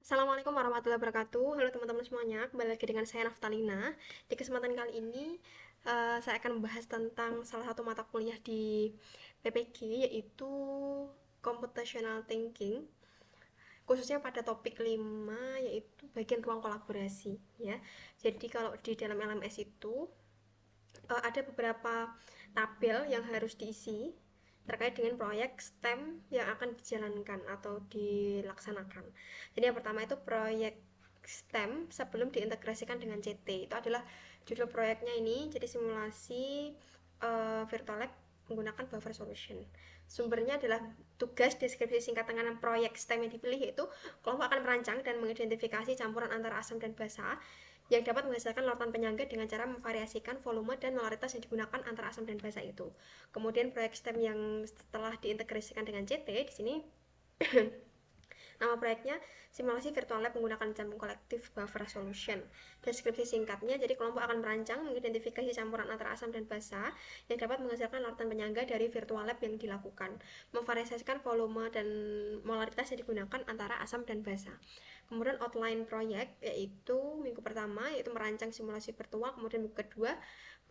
Assalamualaikum warahmatullahi wabarakatuh. Halo teman-teman semuanya, kembali lagi dengan saya Naftalina. Di kesempatan kali ini, saya akan membahas tentang salah satu mata kuliah di PPG, yaitu Computational Thinking, khususnya pada topik 5, yaitu bagian ruang kolaborasi. Ya, jadi kalau di dalam LMS itu ada beberapa tabel yang harus diisi terkait dengan proyek STEM yang akan dijalankan atau dilaksanakan. Jadi yang pertama itu proyek STEM sebelum diintegrasikan dengan CT. Itu adalah judul proyeknya ini. Jadi simulasi virtual lab menggunakan buffer solution. Sumbernya adalah tugas deskripsi singkat dengan proyek STEM yang dipilih, yaitu kelompok akan merancang dan mengidentifikasi campuran antara asam dan basa yang dapat menghasilkan larutan penyangga dengan cara memvariasikan volume dan molaritas yang digunakan antara asam dan basa itu. Kemudian proyek STEM yang setelah diintegrasikan dengan CT di sini nama proyeknya simulasi virtual lab menggunakan campuran kolektif buffer solution. Deskripsi singkatnya, jadi kelompok akan merancang mengidentifikasi campuran antara asam dan basa yang dapat menghasilkan larutan penyangga dari virtual lab yang dilakukan, memvariasikan volume dan molaritas yang digunakan antara asam dan basa. Kemudian outline proyek, yaitu minggu pertama yaitu merancang simulasi virtual, kemudian minggu kedua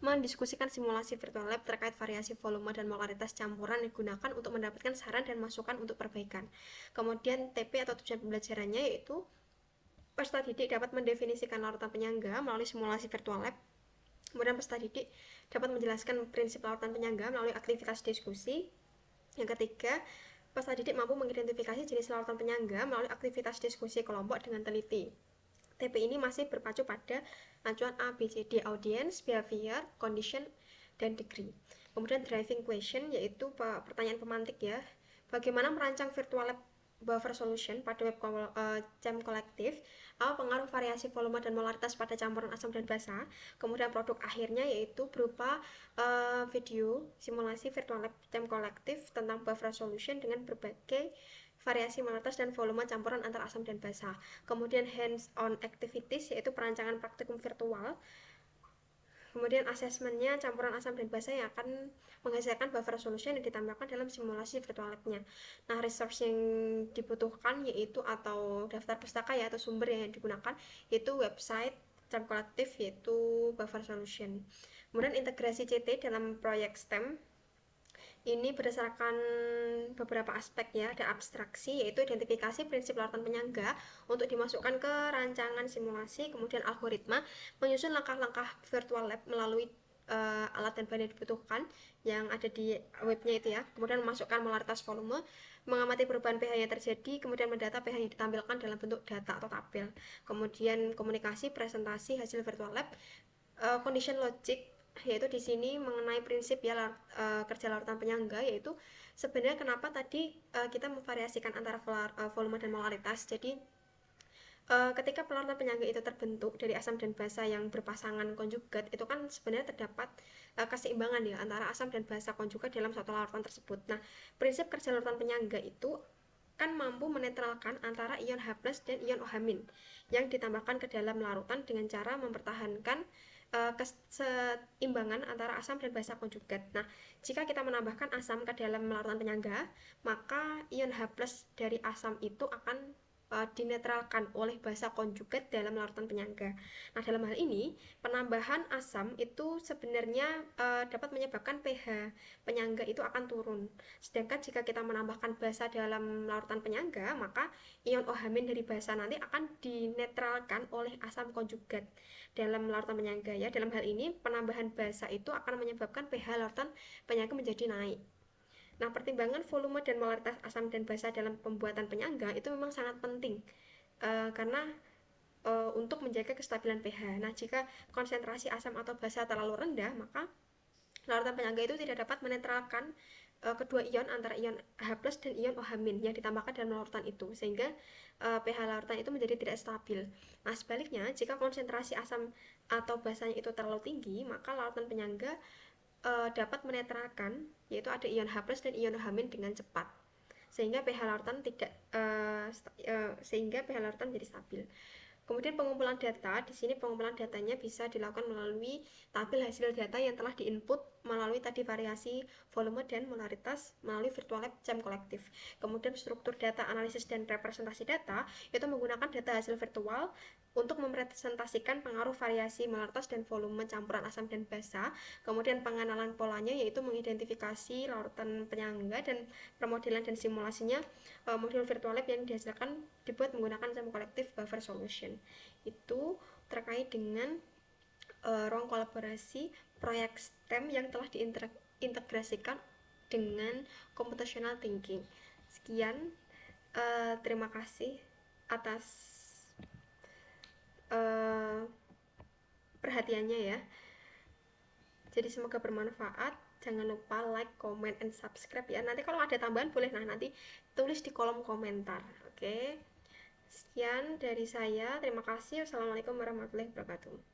mendiskusikan simulasi virtual lab terkait variasi volume dan molaritas campuran yang digunakan untuk mendapatkan saran dan masukan untuk perbaikan. Kemudian TP atau tujuan pembelajarannya yaitu peserta didik dapat mendefinisikan larutan penyangga melalui simulasi virtual lab. Kemudian peserta didik dapat menjelaskan prinsip larutan penyangga melalui aktivitas diskusi. Yang ketiga, peserta didik mampu mengidentifikasi jenis larutan penyangga melalui aktivitas diskusi kelompok dengan teliti. TP ini masih berpacu pada acuan A, B, C, D, audience, behavior, condition, dan degree. Kemudian driving question, yaitu pertanyaan pemantik ya. Bagaimana merancang virtual lab buffer solution pada web jam kolektif? Apa pengaruh variasi volume dan molaritas pada campuran asam dan basa? Kemudian produk akhirnya yaitu berupa video simulasi virtual lab jam kolektif tentang buffer solution dengan berbagai variasi molaritas dan volume campuran antara asam dan basa. Kemudian hands-on activities, yaitu perancangan praktikum virtual. Kemudian asesmennya campuran asam dan basa yang akan menghasilkan buffer solution yang ditambahkan dalam simulasi virtual lab-nya. Nah, resource yang dibutuhkan yaitu atau daftar pustaka ya atau sumber yang digunakan yaitu website jam kolektif yaitu buffer solution. Kemudian integrasi CT dalam proyek STEM ini berdasarkan beberapa aspek ya, ada abstraksi yaitu identifikasi prinsip larutan penyangga untuk dimasukkan ke rancangan simulasi, kemudian algoritma menyusun langkah-langkah virtual lab melalui alat dan bahan yang dibutuhkan yang ada di webnya itu ya, kemudian memasukkan molaritas volume, mengamati perubahan pH yang terjadi, kemudian mendata pH yang ditampilkan dalam bentuk data atau tabel, kemudian komunikasi presentasi hasil virtual lab, condition logic yaitu di sini mengenai prinsip ya kerja larutan penyangga, yaitu sebenarnya kenapa tadi kita memvariasikan antara volume dan molaritas. Jadi ketika larutan penyangga itu terbentuk dari asam dan basa yang berpasangan konjugat, itu kan sebenarnya terdapat keseimbangan ya antara asam dan basa konjugat dalam suatu larutan tersebut. Nah, prinsip kerja larutan penyangga itu kan mampu menetralkan antara ion H+ dan ion OH- yang ditambahkan ke dalam larutan dengan cara mempertahankan keseimbangan antara asam dan basa konjugat. Nah, jika kita menambahkan asam ke dalam larutan penyangga, maka ion H+ dari asam itu akan dinetralkan oleh basa konjugat dalam larutan penyangga. Nah, dalam hal ini, penambahan asam itu sebenarnya dapat menyebabkan pH penyangga itu akan turun. Sedangkan jika kita menambahkan basa dalam larutan penyangga, maka ion OH- dari basa nanti akan dinetralkan oleh asam konjugat dalam larutan penyangga ya. Dalam hal ini, penambahan basa itu akan menyebabkan pH larutan penyangga menjadi naik. Nah, pertimbangan volume dan molaritas asam dan basa dalam pembuatan penyangga itu memang sangat penting karena untuk menjaga kestabilan pH. Nah, jika konsentrasi asam atau basa terlalu rendah, maka larutan penyangga itu tidak dapat menetralkan kedua ion antara ion H+ dan ion OH- yang ditambahkan dalam larutan itu, sehingga pH larutan itu menjadi tidak stabil. Nah, sebaliknya, jika konsentrasi asam atau basanya itu terlalu tinggi, maka larutan penyangga dapat menetralkan yaitu ada ion H+ dan ion OH- dengan cepat, sehingga pH larutan menjadi stabil. Kemudian pengumpulan data, di sini pengumpulan datanya bisa dilakukan melalui tabel hasil data yang telah diinput melalui tadi variasi volume dan molaritas melalui virtual lab jam kolektif. Kemudian struktur data analisis dan representasi data itu menggunakan data hasil virtual untuk merepresentasikan pengaruh variasi molaritas dan volume campuran asam dan basa. Kemudian pengenalan polanya yaitu mengidentifikasi larutan penyangga, dan permodelan dan simulasinya modul virtual lab yang dihasilkan dibuat menggunakan jam kolektif buffer solution. Itu terkait dengan ruang kolaborasi proyek STEM yang telah diintegrasikan dengan computational thinking. Sekian, terima kasih atas perhatiannya ya. Jadi semoga bermanfaat. Jangan lupa like, comment, and subscribe ya. Nanti kalau ada tambahan boleh nanti tulis di kolom komentar. Oke. Sekian dari saya. Terima kasih. Wassalamualaikum warahmatullahi wabarakatuh.